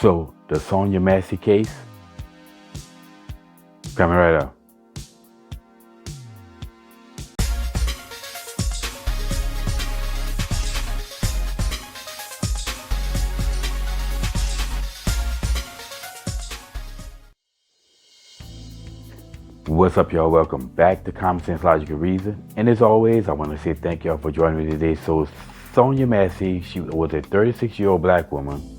So, the Sonya Massey case, coming right up. What's up, y'all? Welcome back to Common Sense, Logic, and Reason. And as always, I want to say thank y'all for joining me today. So, Sonya Massey, she was a 36-year-old black woman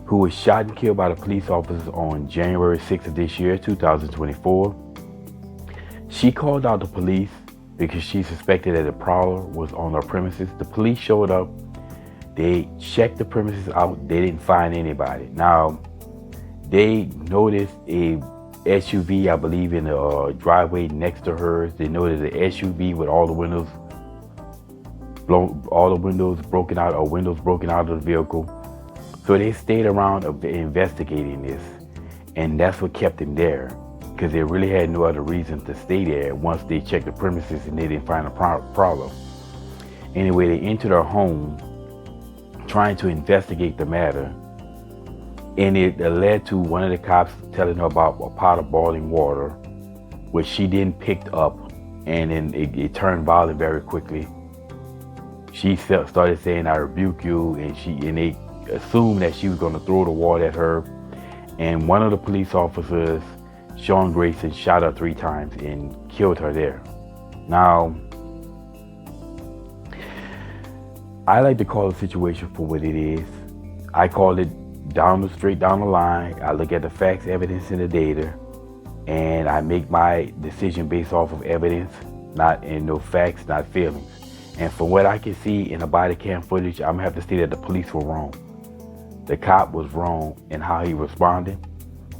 who was shot and killed by the police officers on January 6th of this year, 2024. She called out the police because she suspected that a prowler was on her premises. The police showed up. They checked the premises out. They didn't find anybody. Now, they noticed a SUV, I believe, in the driveway next to hers. They noticed an SUV with all the windows broken out, or windows broken out of the vehicle. So they stayed around investigating this, and that's what kept them there, because they really had no other reason to stay there once they checked the premises and they didn't find a problem. Anyway, they entered her home trying to investigate the matter, and it led to one of the cops telling her about a pot of boiling water, which she then picked up, and then it turned violent very quickly. She started saying, "I rebuke you," and they assumed that she was going to throw the water at her. And one of the police officers, Sean Grayson, shot her 3 times and killed her there. Now, I like to call the situation for what it is. I call it straight down the line. I look at the facts, evidence, and the data, and I make my decision based off of evidence, not in no facts, not feelings. And from what I can see in the body cam footage, I'm gonna have to say that the police were wrong. The cop was wrong in how he responded,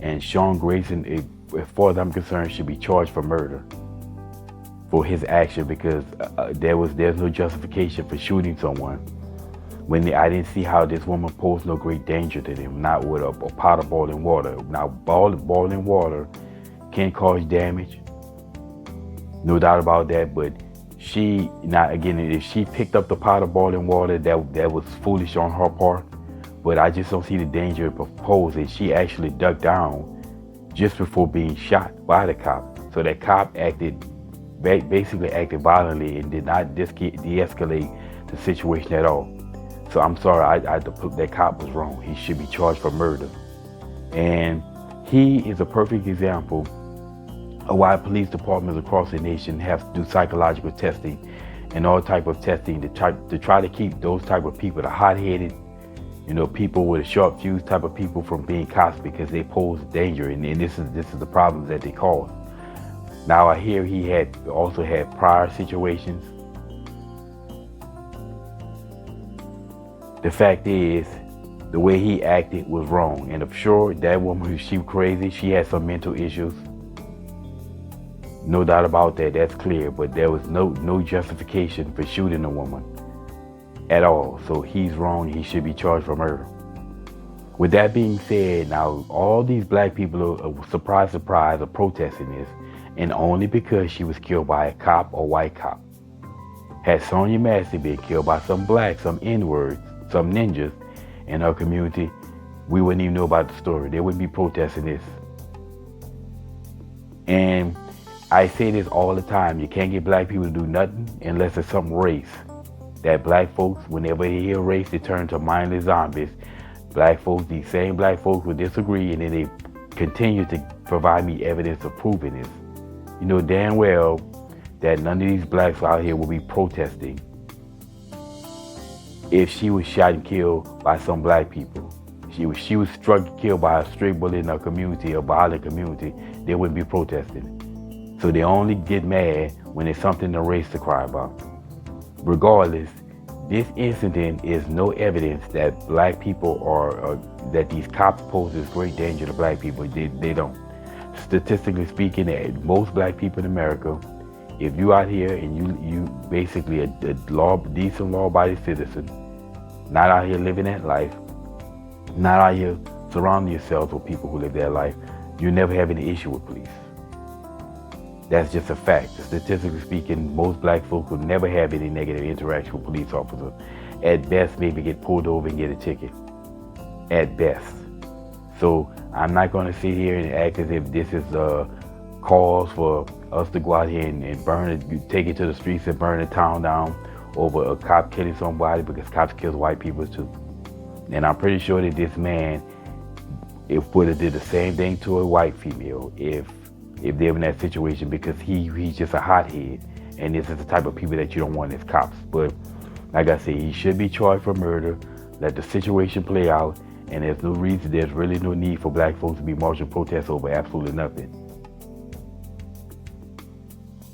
and Sean Grayson, as far as I'm concerned, should be charged for murder for his action, because there's no justification for shooting someone when I didn't see how this woman posed no great danger to them, not with a pot of boiling water. Now, boiling water can cause damage, no doubt about that, but if she picked up the pot of boiling water, that was foolish on her part, but I just don't see the danger proposed. And she actually dug down just before being shot by the cop. So that cop basically acted violently and did not de-escalate the situation at all. So I'm sorry, that cop was wrong. He should be charged for murder. And he is a perfect example of why police departments across the nation have to do psychological testing and all type of testing to try to keep those type of people, the hot-headed, people with a short fuse type of people, from being cops, because they pose danger, and this is the problems that they cause. Now, I hear he also had prior situations. The fact is, the way he acted was wrong, and I'm sure that woman, she was crazy. She had some mental issues. No doubt about that. That's clear. But there was no justification for shooting a woman at all. So he's wrong. He should be charged for murder. With that being said, now all these black people are surprise, are protesting this, and only because she was killed by a cop or white cop. Had Sonya Massey been killed by some blacks, some N-words, some ninjas in her community, we wouldn't even know about the story. They wouldn't be protesting this. And I say this all the time: you can't get black people to do nothing unless it's some race. That black folks, whenever they hear race, they turn to mindless zombies. Black folks, these same black folks will disagree, and then they continue to provide me evidence of proving this. You know damn well that none of these blacks out here will be protesting if she was shot and killed by some black people. She was struck and killed by a stray bullet in a community, a violent community, they wouldn't be protesting. So they only get mad when it's something the race to cry about. Regardless, this incident is no evidence that black people that these cops pose this great danger to black people. They don't. Statistically speaking, most black people in America, if you out here and you basically a decent law-abiding citizen, not out here living that life, not out here surrounding yourselves with people who live their life, you never have any issue with police. That's just a fact. Statistically speaking, most black folks will never have any negative interaction with police officers. At best, maybe get pulled over and get a ticket. at best. So I'm not going to sit here and act as if this is a cause for us to go out here and burn it, take it to the streets and burn the town down over a cop killing somebody, because cops kill white people too. And I'm pretty sure that this man, if would have did the same thing to a white female if they were in that situation, because he's just a hothead, and this is the type of people that you don't want as cops. But like I said, he should be charged for murder. Let the situation play out, and there's really no need for black folks to be marching protests over absolutely nothing.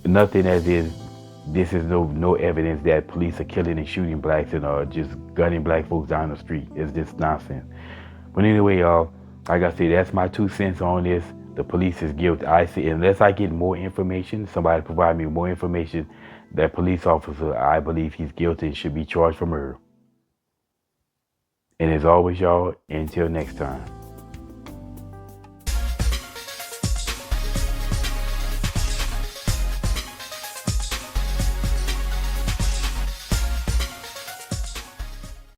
Nothing as is, this is no evidence that police are killing and shooting blacks and are just gunning black folks down the street. It's just nonsense. But anyway, y'all, like I said, that's my 2 cents on this. The police is guilty. I say, unless I get more information, somebody provide me more information, that police officer, I believe he's guilty and should be charged for murder. And as always, y'all, until next time.